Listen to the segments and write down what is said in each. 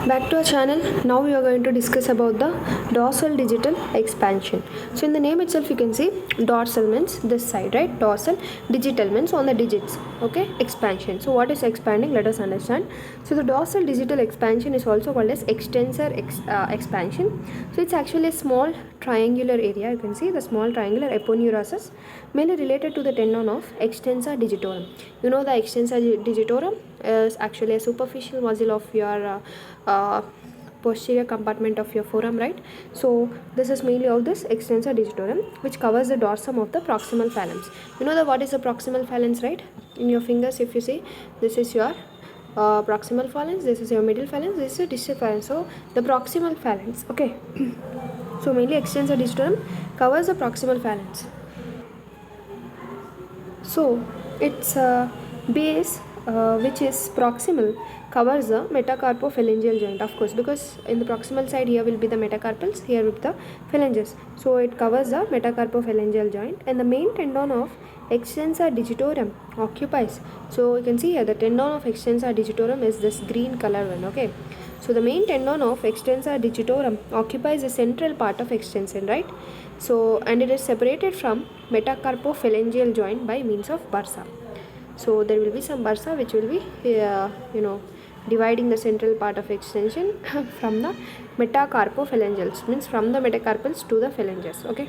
Back to our channel. Now we are going to discuss about the dorsal digital expansion. So in the name itself you can see dorsal means this side, right? Dorsal, digital means on the digits, okay? Expansion. So what is expanding? Let us understand. So the dorsal digital expansion is also called as extensor expansion. So it's actually a small triangular area. You can see the small triangular aponeurosis mainly related to the tendon of extensor digitorum. You know the extensor digitorum is actually a superficial muscle of your posterior compartment of your forearm, right? So this is mainly of this extensor digitorum, which covers the dorsum of the proximal phalanx. You know the what is the proximal phalanx, right? In your fingers, if you see, this is your proximal phalanx, this is your middle phalanx, this is your distal phalanx. So the proximal phalanx, okay. So mainly extensor digitorum covers the proximal phalanx. So its base, which is proximal, covers the metacarpophalangeal joint, of course, because in the proximal side here will be the metacarpals, here with the phalanges. So it covers the metacarpophalangeal joint, and the main tendon of extensor digitorum occupies. So you can see here the tendon of extensor digitorum is this green color one, okay. So the main tendon of extensor digitorum occupies the central part of extension, right? So and it is separated from metacarpophalangeal joint by means of bursa. So there will be some bursa which will be dividing the central part of extension from the metacarpophalangeals, means from the metacarpals to the phalanges, okay.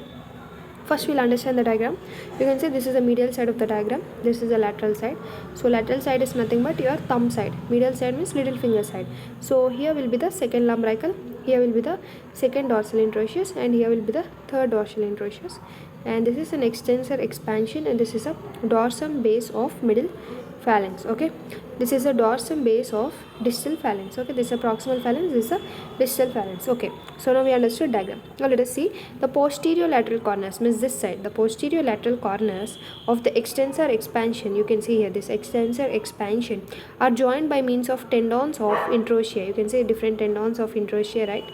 First we'll understand the diagram. You can see this is the medial side of the diagram, this is the lateral side. So lateral side is nothing but your thumb side, medial side means little finger side. So here will be the second lumbrical, here will be the second dorsal interosseous, and here will be the third dorsal interosseous. And this is an extensor expansion, and this is a dorsum base of middle phalanx, okay. This is a dorsum base of distal phalanx, okay. This is a proximal phalanx, this is a distal phalanx, okay. So now we understood diagram. Now let us see the posterior lateral corners, means this side, the posterior lateral corners of the extensor expansion. You can see here this extensor expansion are joined by means of tendons of interossea. You can see different tendons of interossea, right?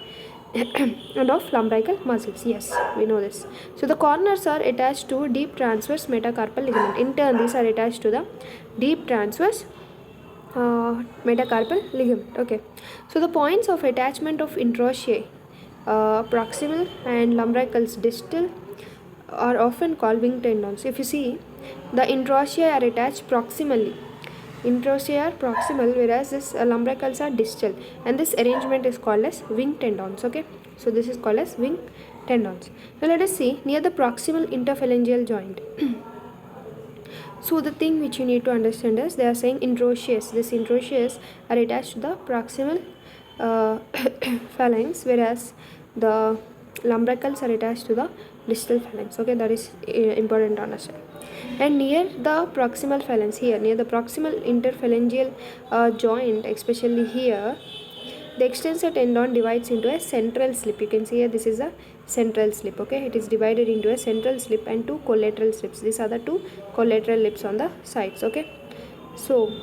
And of lumbrical muscles, yes, we know this. So the corners are attached to deep transverse metacarpal ligament. In turn, these are attached to the deep transverse metacarpal ligament, okay. So the points of attachment of interossea, proximal and lumbricals distal, are often called wing tendons. If you see, the interossea are attached proximally, interossea are proximal, whereas this lumbricals are distal, and this arrangement is called as wing tendons, okay. So this is called as wing tendons. Now let us see near the proximal interphalangeal joint. So the thing which you need to understand is they are saying interosseous. This interosseous are attached to the proximal phalanx, whereas the lumbricals are attached to the distal phalanx, okay. That is important to understand. And near the proximal phalanx, here near the proximal interphalangeal joint, especially here, the extensor tendon divides into a central slip. You can see here this is a central slip, okay. It is divided into a central slip and two collateral slips. These are the two collateral lips on the sides, okay. So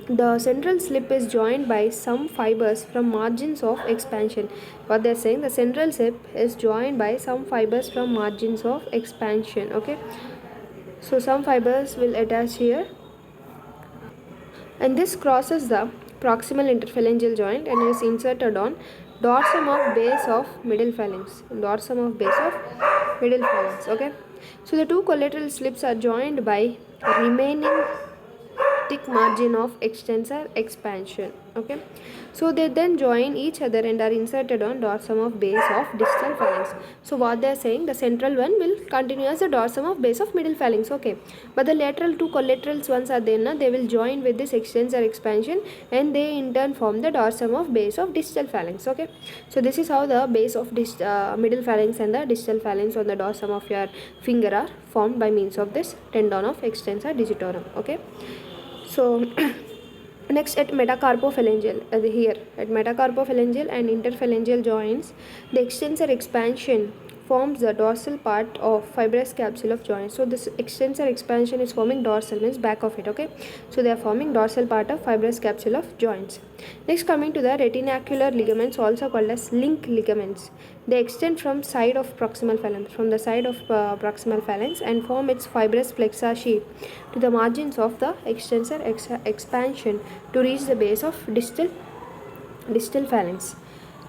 the central slip is joined by some fibers from margins of expansion. What they are saying, the central slip is joined by some fibers from margins of expansion, okay. So some fibers will attach here, and this crosses the proximal interphalangeal joint and is inserted on dorsum of base of middle phalanx, dorsum of base of middle phalanx, okay. So the two collateral slips are joined by remaining thick margin of extensor expansion, okay. So they then join each other and are inserted on dorsum of base of distal phalanx. So what they are saying, the central one will continue as the dorsum of base of middle phalanx, okay, but the lateral two collaterals ones are there, they will join with this extensor expansion, and they in turn form the dorsum of base of distal phalanx, okay. So this is how the base of middle phalanx and the distal phalanx on the dorsum of your finger are formed by means of this tendon of extensor digitorum, okay. So next at metacarpophalangeal, here at metacarpophalangeal and interphalangeal joints, the extensor expansion forms the dorsal part of fibrous capsule of joint. So this extensor expansion is forming dorsal, means back of it, okay. So they are forming dorsal part of fibrous capsule of joints. Next, coming to the retinacular ligaments, also called as link ligaments. They extend from side of proximal phalanx, from the side of proximal phalanx, and form its fibrous flexor sheath to the margins of the extensor expansion to reach the base of distal distal phalanx.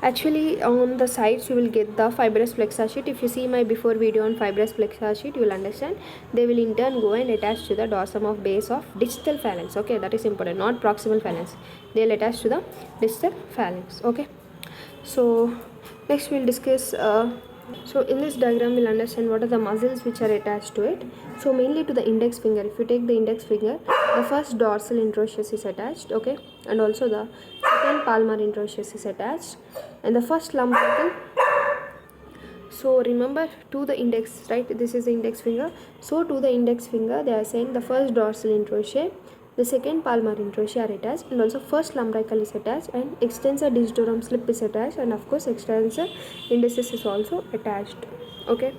Actually, on the sides you will get the fibrous flexor sheet. If you see my before video on fibrous flexor sheet, you will understand. They will in turn go and attach to the dorsum of base of distal phalanx. Okay, that is important, not proximal phalanx. They will attach to the distal phalanx. Okay, so next we will discuss. So in this diagram we'll understand what are the muscles which are attached to it. So mainly to the index finger. If you take the index finger, the first dorsal interosseous is attached, okay, and also the second palmar interosseous is attached, and the first lumbrical. So remember, to the index, right, this is the index finger. So to the index finger they are saying the first dorsal interossea, the second palmar interossea are attached, and also first lumbrical is attached, and extensor digitorum slip is attached, and of course extensor indicis is also attached. Okay,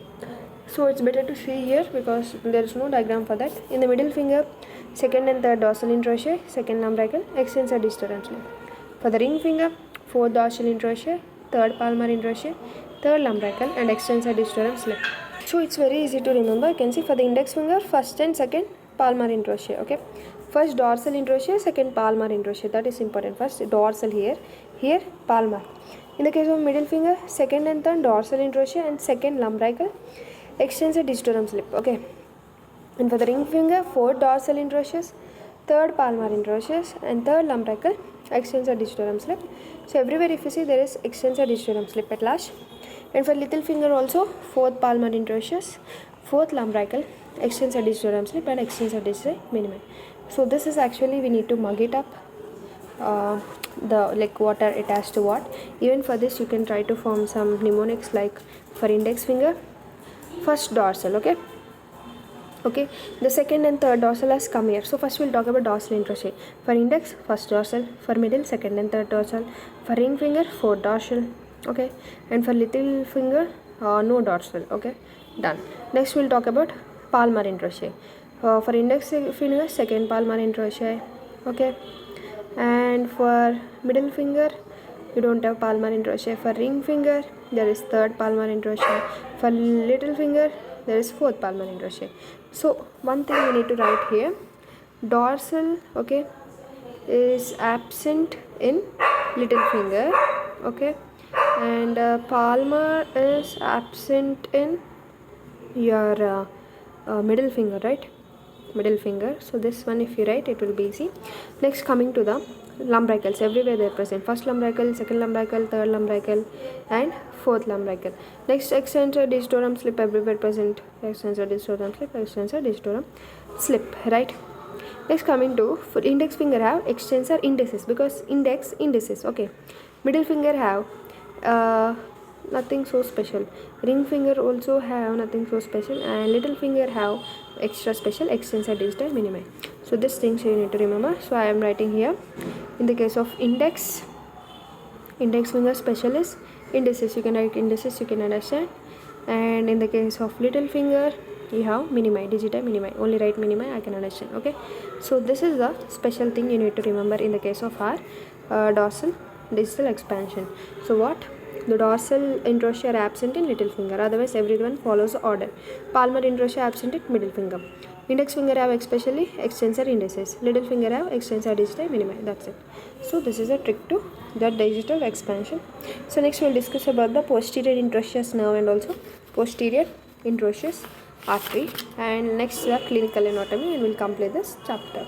so it's better to see here because there is no diagram for that. In the middle finger, second and third dorsal interossea, second lumbrical, extensor digitorum slip. For the ring finger, fourth dorsal interossea, third palmar interossea, third lumbrical, and extensor digitorum slip. So it's very easy to remember. You can see for the index finger, first and second palmar interossea. Okay, first dorsal interossea, second palmar interossea. That is important. First dorsal here, here palmar. In the case of middle finger, second and third dorsal interossea and second lumbrical, extensor digitorum slip. Okay, and for the ring finger, fourth dorsal interosseous, third palmar interosseous, and third lumbrical, extensor digitorum slip. So everywhere if you see, there is extensor digitorum slip at last. And for little finger also, fourth palmar interosseous, fourth lumbrical, extensor digitorum slip, and extensor digitorum minimi. So this is actually, we need to mug it up, the like what are attached to what. Even for this you can try to form some mnemonics, like for index finger, first dorsal. Okay, okay, the second and third dorsal has come here. So first we'll talk about dorsal interossea. For index, first dorsal. For middle, second and third dorsal. For ring finger, fourth dorsal. Okay, and for little finger, no dorsal. Okay, done. Next we'll talk about palmar interossea. For index finger, second palmar interossea. Okay, and for middle finger, you don't have palmar interossea. For ring finger, there is third palmar interossea. For little finger, there is fourth palmar interossea. So one thing we need to write here, dorsal, okay, is absent in little finger. Okay, and palmar is absent in your middle finger, right, middle finger. So this one if you write, it will be easy. Next, coming to the lumbricals, everywhere they are present. First lumbrical, second lumbrical, third lumbrical, and fourth lumbrical. Next, extensor digitorum slip, everywhere present. Extensor digitorum slip, extensor digitorum slip, right. Next, coming to, for index finger have extensor indicis, because index indicis. Okay, middle finger have nothing so special. Ring finger also have nothing so special, and little finger have extra special, extensor digitorum minimi. So these things you need to remember. So I am writing here, in the case of index finger special is indices. You can write indices, you can understand. And in the case of little finger, you have minimi, digita minimi. Only write minimi, I can understand. Okay, so this is the special thing you need to remember in the case of our dorsal distal expansion. So what? The dorsal interossea are absent in little finger, otherwise everyone follows the order. Palmar interossea absent in middle finger. Index finger have especially extensor indices. Little finger have extensor digita minimi. That's it. So this is a trick to the digital expansion. So next we will discuss about the posterior interosseous nerve and also posterior interosseous artery. And next the clinical anatomy, and we'll complete this chapter.